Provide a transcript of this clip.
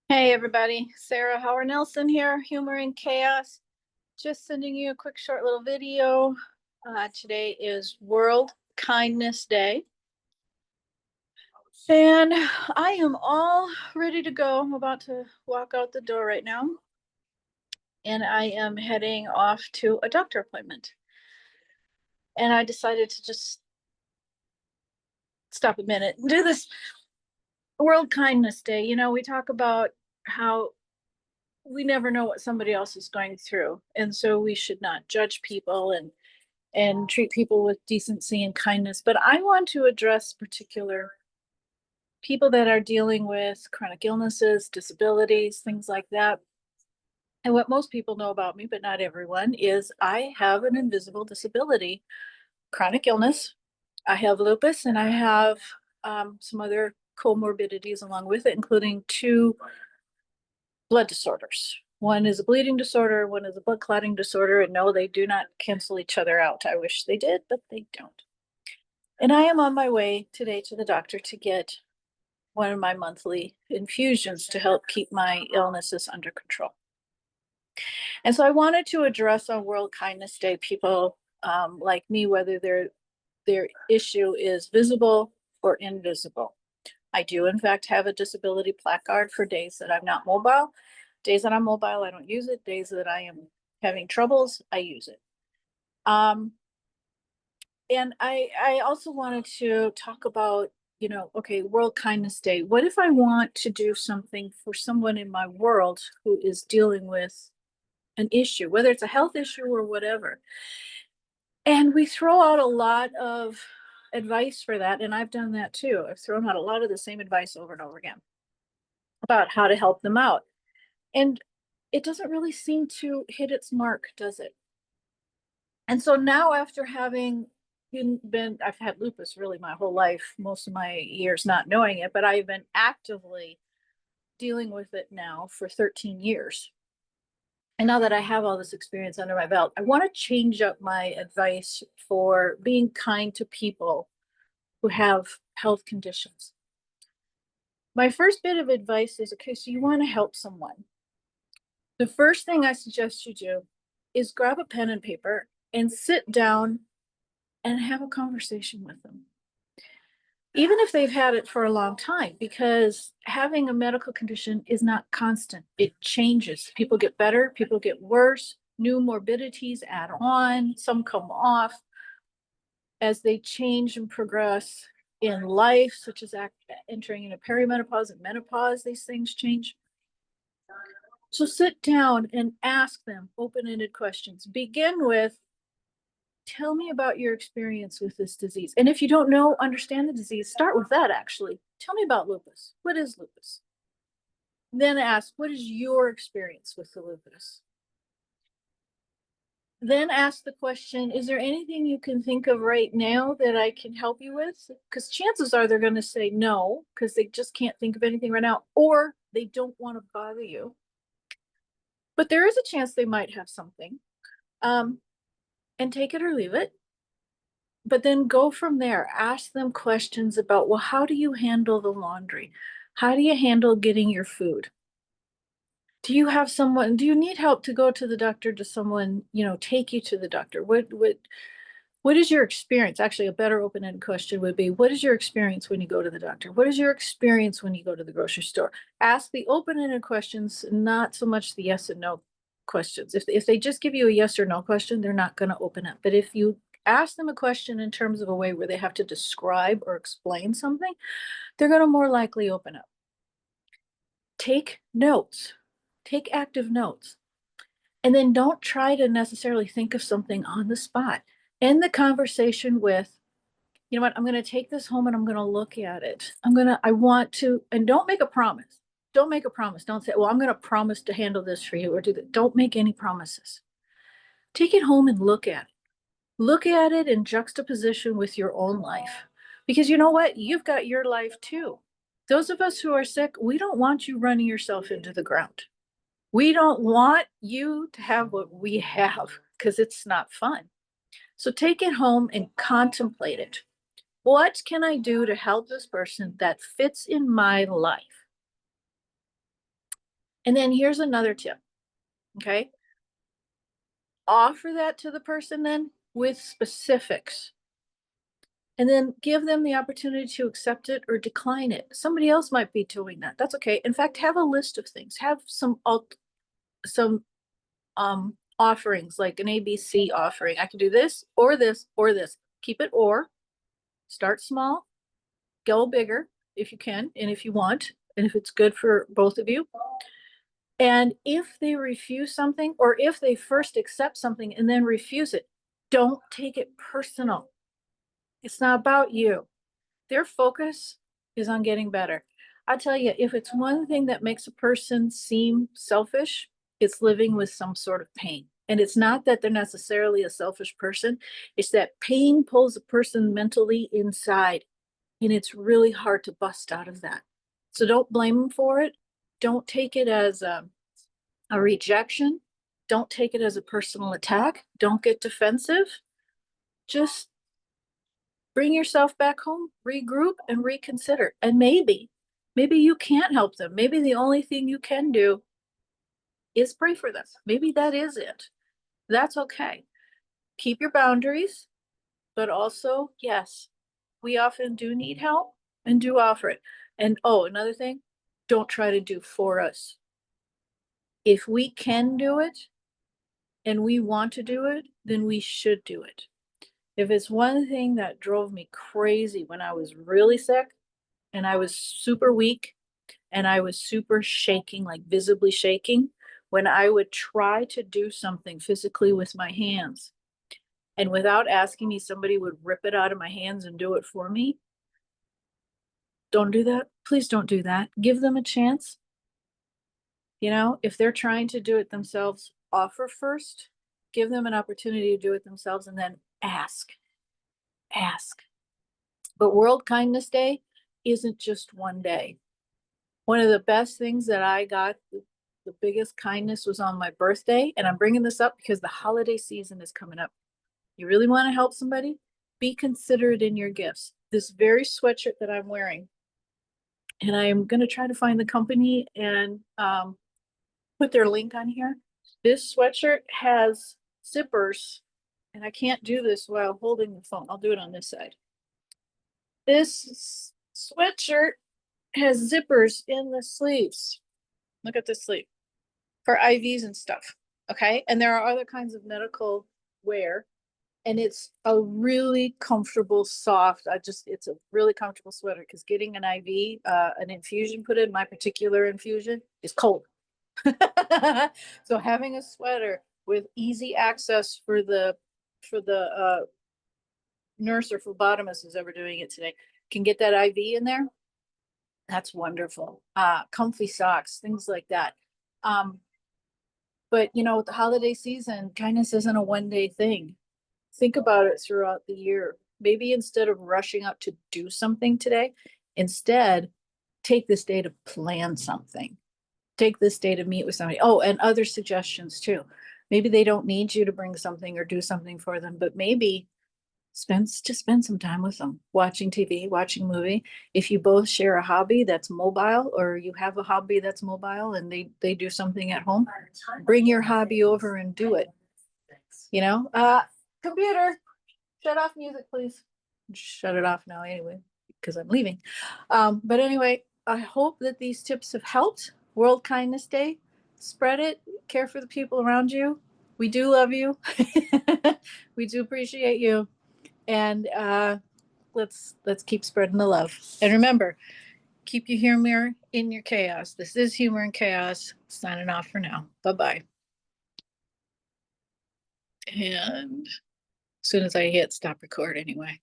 Hey everybody, Sarah Howard Nelson here, Humor and Chaos. Just sending you a quick short little video. Today is World Kindness Day. And I am all ready to go. I'm about to walk out the door right now. And I am heading off to a doctor appointment. And I decided to just stop a minute and do this World Kindness Day. We talk about how we never know what somebody else is going through. And so we should not judge people and treat people with decency and kindness. But I want to address particular people that are dealing with chronic illnesses, disabilities, things like that. And what most people know about me, but not everyone, is I have an invisible disability, chronic illness. I have lupus and I have some other comorbidities along with it, including two blood disorders. One is a bleeding disorder, one is a blood clotting disorder, and no, they do not cancel each other out. I wish they did, but they don't. And I am on my way today to the doctor to get one of my monthly infusions to help keep my illnesses under control. And so I wanted to address on World Kindness Day people like me, whether their issue is visible or invisible. I do, in fact, have a disability placard for days that I'm not mobile. Days that I'm mobile, I don't use it. Days that I am having troubles, I use it. Um, and I also wanted to talk about, okay, World Kindness Day. What if I want to do something for someone in my world who is dealing with an issue, whether it's a health issue or whatever? And we throw out a lot of advice for that, and I've done that too. I've thrown out a lot of the same advice over and over again about how to help them out. And it doesn't really seem to hit its mark, does it? And so now, after having I've had lupus really my whole life, most of my years not knowing it, but I've been actively dealing with it now for 13 years. And now that I have all this experience under my belt, I want to change up my advice for being kind to people who have health conditions. My first bit of advice is, okay, so you want to help someone. The first thing I suggest you do is grab a pen and paper and sit down and have a conversation with them. Even if they've had it for a long time, because having a medical condition is not constant. It changes. People get better, people get worse, new morbidities add on, some come off as they change and progress in life, such as entering into perimenopause and menopause, these things change. So sit down and ask them open-ended questions. Begin with, tell me about your experience with this disease. And if you don't know, understand the disease, start with that actually. Tell me about lupus. What is lupus? Then ask, what is your experience with the lupus? Then ask the question, is there anything you can think of right now that I can help you with? Because chances are they're going to say no, because they just can't think of anything right now, or they don't want to bother you. But there is a chance they might have something. And take it or leave it. But then go from there. Ask them questions about, well, how do you handle the laundry? How do you handle getting your food? Do you have someone, do you need help to go to the doctor? Does someone, take you to the doctor? What is your experience? Actually, a better open-ended question would be, what is your experience when you go to the doctor? What is your experience when you go to the grocery store? Ask the open-ended questions, not so much the yes and no questions. If they just give you a yes or no question, they're not going to open up. But if you ask them a question in terms of a way where they have to describe or explain something, they're going to more likely open up. Take notes, take active notes. And then don't try to necessarily think of something on the spot. End the conversation with, you know what, I'm going to take this home and I'm going to look at it. I want to, and don't make a promise. Don't make a promise. Don't say, well, I'm going to promise to handle this for you or do that. Don't make any promises. Take it home and look at it. Look at it in juxtaposition with your own life. Because you know what? You've got your life too. Those of us who are sick, we don't want you running yourself into the ground. We don't want you to have what we have because it's not fun. So take it home and contemplate it. What can I do to help this person that fits in my life? And then here's another tip. Okay. Offer that to the person then with specifics, and then give them the opportunity to accept it or decline it. Somebody else might be doing that. That's okay. In fact, have a list of things. Have some offerings, like an ABC offering. I can do this or this or this. Keep it or. Start small, go bigger if you can and if you want, and if it's good for both of you. And if they refuse something, or if they first accept something and then refuse it, don't take it personal. It's not about you. Their focus is on getting better. I tell you, if it's one thing that makes a person seem selfish, it's living with some sort of pain. And it's not that they're necessarily a selfish person, it's that pain pulls a person mentally inside. And it's really hard to bust out of that. So don't blame them for it. Don't take it as a rejection. Don't take it as a personal attack. Don't get defensive. Just bring yourself back home, regroup, and reconsider. And maybe you can't help them. Maybe the only thing you can do is pray for them. Maybe that is it. That's okay. Keep your boundaries, but also, yes, we often do need help and do offer it. And oh, another thing, don't try to do for us. If we can do it and we want to do it, then we should do it. If it's one thing that drove me crazy when I was really sick and I was super weak and I was super shaking, like visibly shaking, when I would try to do something physically with my hands, and without asking me, somebody would rip it out of my hands and do it for me. Don't do that. Please don't do that. Give them a chance. You know, if they're trying to do it themselves, offer first, give them an opportunity to do it themselves, and then ask. Ask. But World Kindness Day isn't just one day. One of the best things that I got, the biggest kindness, was on my birthday. And I'm bringing this up because the holiday season is coming up. You really want to help somebody? Be considerate in your gifts. This very sweatshirt that I'm wearing, and I am going to try to find the company and put their link on here. This sweatshirt has zippers, and I can't do this while holding the phone. I'll do it on this side. This sweatshirt has zippers in the sleeves. Look at this sleeve for IVs and stuff. Okay. And there are other kinds of medical wear, and it's a really comfortable, soft. It's a really comfortable sweater, because getting an IV, an infusion put in, my particular infusion, is cold. So having a sweater with easy access for the nurse or phlebotomist who's ever doing it today can get that IV in there. That's wonderful. Comfy socks, things like that. But you know, with the holiday season, kindness isn't a one-day thing. Think about it throughout the year. Maybe instead of rushing out to do something today, instead take this day to plan something. Take this day to meet with somebody. Oh, and other suggestions too. Maybe they don't need you to bring something or do something for them, but maybe spend some time with them, watching TV, watching a movie. If you both share a hobby that's mobile, or you have a hobby that's mobile and they do something at home, bring your hobby over and do it. You know, computer, shut off music, please. Shut it off now anyway, because I'm leaving. But anyway, I hope that these tips have helped. World Kindness Day, spread it, care for the people around you. We do love you. We do appreciate you. And let's keep spreading the love. And remember, keep your humor in your chaos. This is Humor and Chaos. Signing off for now. Bye-bye. And as soon as I hit stop record anyway.